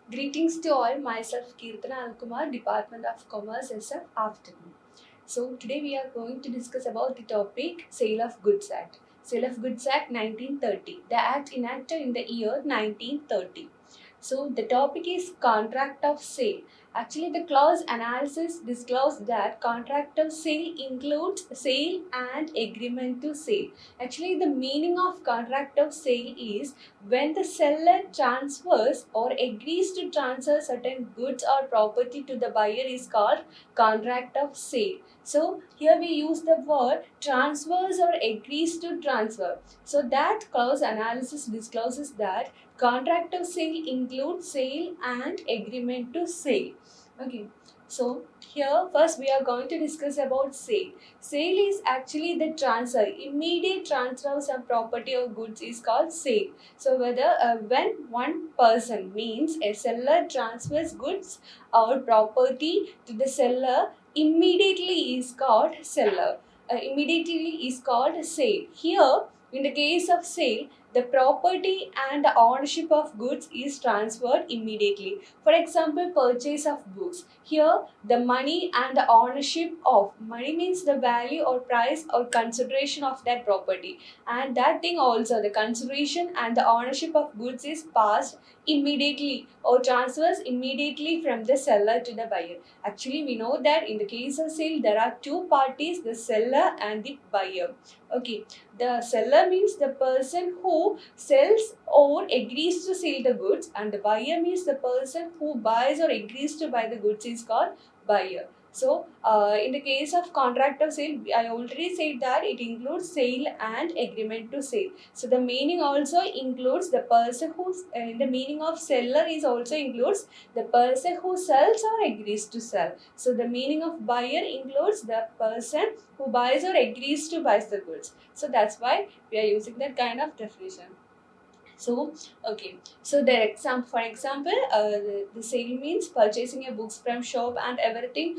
Greetings to all, myself Kirtana Alkumar, Department of Commerce, SF, Afternoon. So today we are going to discuss about the topic Sale of Goods Act. Sale of Goods Act 1930. The act enacted in the year 1930. So the topic is contract of sale. Actually, the clause analysis disclosed that contract of sale includes sale and agreement to sale. Actually, the meaning of contract of sale is when the seller transfers or agrees to transfer certain goods or property to the buyer is called contract of sale. So here we use the word transfers or agrees to transfer. So that clause analysis discloses that contract of sale includes sale and agreement to sale. Okay. So here first we are going to discuss about sale. Sale is actually the transfer, immediate transfer of some property or goods is called sale. So whether when one person means a seller transfers goods or property to the seller immediately is called seller. Immediately is called sale. Here in the case of sale, the property and the ownership of goods is transferred immediately. For example, purchase of books. Here, the money and the ownership of money means the value or price or consideration of that property, and that thing also the consideration and the ownership of goods is passed immediately or transfers immediately from the seller to the buyer. Actually, we know that in the case of sale there are two parties, the seller and the buyer. Okay, the seller means the person who sells or agrees to sell the goods, and the buyer means the person who buys or agrees to buy the goods is called buyer. So, in the case of contract of sale, I already said that it includes sale and agreement to sale. So, the meaning also includes the person who, in the meaning of seller is also includes the person who sells or agrees to sell. So, the meaning of buyer includes the person who buys or agrees to buy the goods. So, that's why we are using that kind of definition. So, okay. So, for example, the sale means purchasing a books from shop and everything.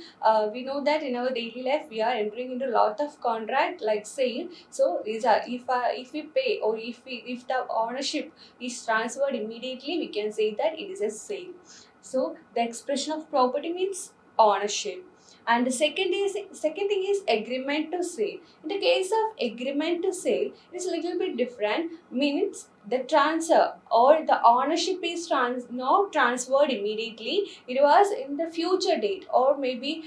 We know that in our daily life we are entering into a lot of contract like sale. So, these are if we pay or if the ownership is transferred immediately, we can say that it is a sale. So, the expression of property means ownership. And the second thing is agreement to sale. In the case of agreement to sale, it's a little bit different. Means the transfer or the ownership is not transferred immediately. It was in the future date or maybe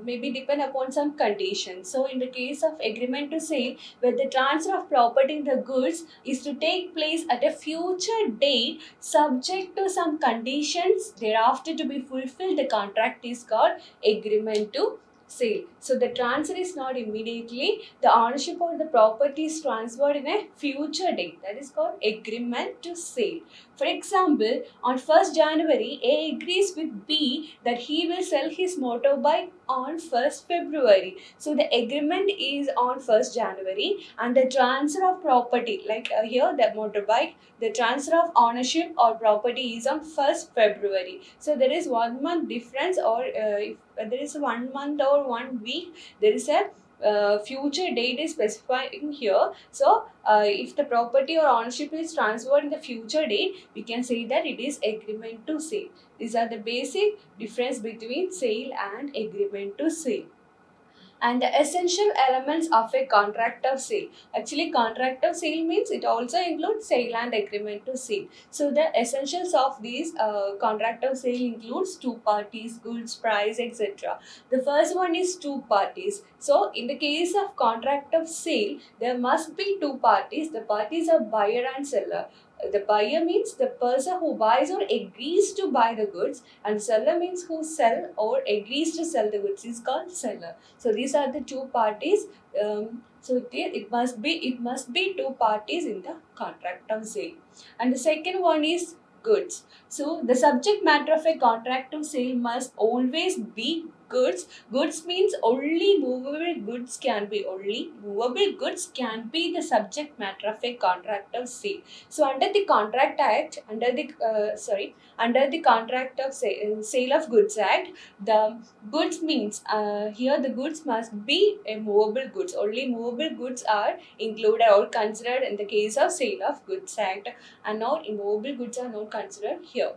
maybe depend upon some conditions. So in the case of agreement to sale, where the transfer of property in the goods is to take place at a future date subject to some conditions thereafter to be fulfilled, the contract is called agreement to sale. So the transfer is not immediately, the ownership of the property is transferred in a future date. That is called agreement to sale. For example, on 1st January, A agrees with B that he will sell his motorbike on 1st February. So the agreement is on 1st January and the transfer of property, like here the motorbike, the transfer of ownership or property is on 1st February. So there is 1 month difference, or if there is 1 month or 1 week, there is a future date is specifying here. So if the property or ownership is transferred in the future date, we can say that it is agreement to sale. These are the basic difference between sale and agreement to sale. And the essential elements of a contract of sale. Actually, contract of sale means it also includes sale and agreement to sale. So the essentials of these contract of sale includes two parties, goods, price, etc. The first one is two parties. So in the case of contract of sale, there must be two parties. The parties are buyer and seller. The buyer means the person who buys or agrees to buy the goods, and seller means who sell or agrees to sell the goods is called seller. So these are the two parties. So it must be two parties in the contract of sale. And the second one is goods. So the subject matter of a contract of sale must always be goods. Goods means only movable goods can be the subject matter of a contract of sale. So under the Contract Act, under the Contract of Sale of Goods Act, the goods means here the goods must be a movable goods. Only movable goods are included or considered in the case of Sale of Goods Act, and not immovable goods are not considered here.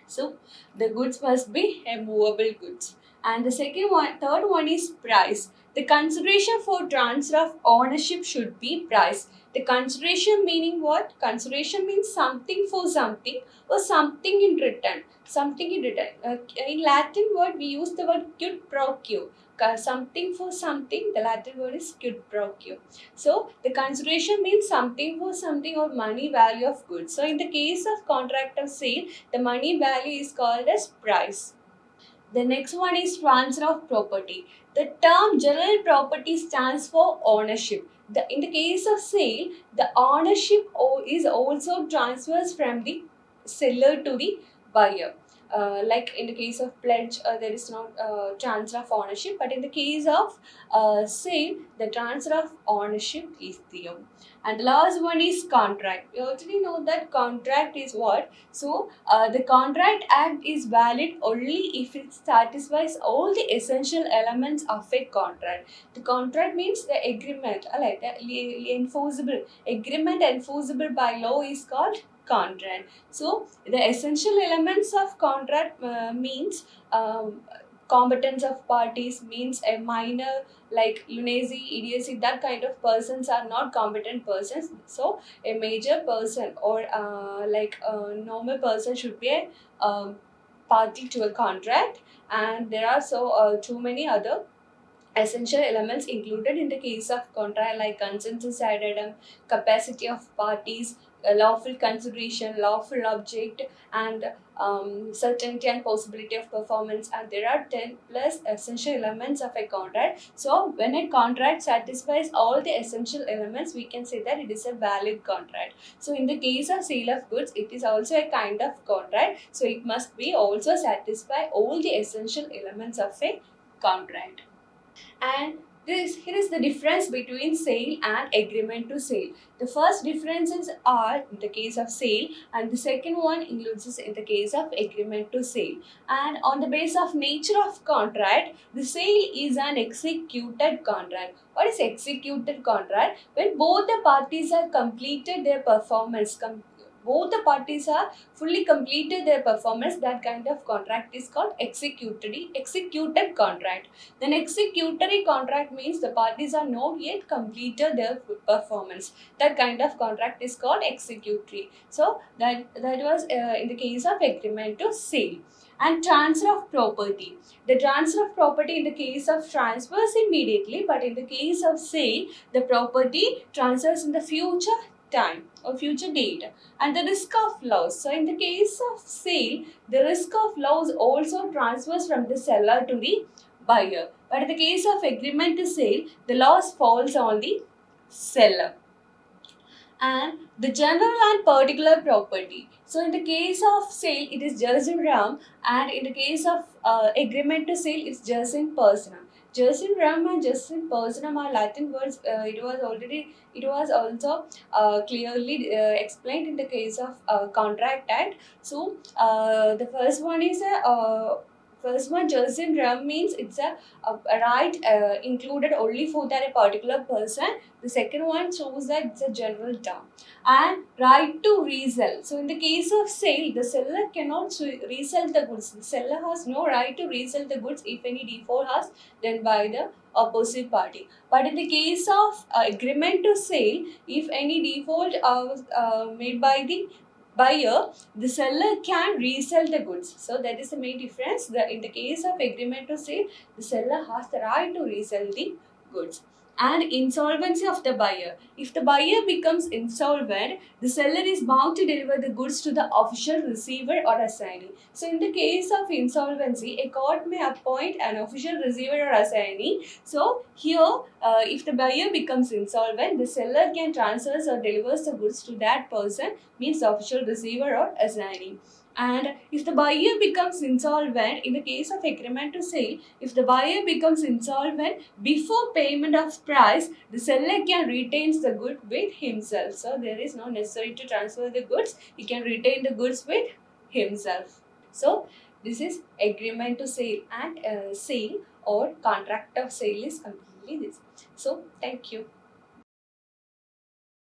So the goods must be a movable goods. And the third one is price. The consideration for transfer of ownership should be price. The consideration meaning what? Consideration means something for something or something in return. Something in return. In Latin word we use the word quid pro quo. Something for something. The Latin word is quid pro quo. So the consideration means something for something or money value of goods. So in the case of contract of sale, the money value is called as price. The next one is transfer of property. The term general property stands for ownership. In the case of sale, the ownership is also transfers from the seller to the buyer. Like in the case of pledge, there is no transfer of ownership, but in the case of sale, the transfer of ownership is there. And the last one is contract. You already know that contract is what? So, the Contract Act is valid only if it satisfies all the essential elements of a contract. The contract means the agreement, like the enforceable agreement enforceable by law is called contract. So, the essential elements of contract means competence of parties, means a minor like lunacy, idiocy, that kind of persons are not competent persons. So a major person or like a normal person should be a party to a contract. And there are too many other essential elements included in the case of contract, like consensus ad item, capacity of parties, lawful consideration, lawful object, and certainty and possibility of performance. And there are 10 plus essential elements of a contract. So when a contract satisfies all the essential elements, we can say that it is a valid contract. So in the case of sale of goods, it is also a kind of contract. So it must be also satisfy all the essential elements of a contract. And here is the difference between sale and agreement to sale. The first differences are in the case of sale, and the second one includes this in the case of agreement to sale. And on the basis of nature of contract, the sale is an executed contract. What is executed contract? When both the parties have completed their performance, both the parties are fully completed their performance, that kind of contract is called executed contract. Then executory contract means the parties are not yet completed their performance. That kind of contract is called executory. So that was in the case of agreement to sale. And transfer of property. The transfer of property in the case of transfers immediately, but in the case of sale, the property transfers in the future time or future date. And the risk of loss. So in the case of sale, the risk of loss also transfers from the seller to the buyer. But in the case of agreement to sale, the loss falls on the seller. And the general and particular property. So in the case of sale, it is jus in rem, and in the case of agreement to sale, it's jus in personam. Jus in rem and jus in personam are Latin words. It was also clearly explained in the case of Contract Act. So the first one is first one, jus in rem means it's a right included only for that a particular person. The second one shows that it's a general term. And right to resell. So in the case of sale, the seller cannot resell the goods. The seller has no right to resell the goods if any default has done by the opposite party. But in the case of agreement to sale, if any default was made by the buyer, the seller can resell the goods. So that is the main difference. In the case of agreement to sale, the seller has the right to resell the goods. And insolvency of the buyer. If the buyer becomes insolvent, the seller is bound to deliver the goods to the official receiver or assignee. So in the case of insolvency, a court may appoint an official receiver or assignee. So here, if the buyer becomes insolvent, the seller can transfer or delivers the goods to that person, means the official receiver or assignee. And if the buyer becomes insolvent, in the case of agreement to sale, if the buyer becomes insolvent before payment of price, the seller can retain the good with himself. So there is no necessary to transfer the goods. He can retain the goods with himself. So this is agreement to sale, and sale or contract of sale is completely this. So thank you.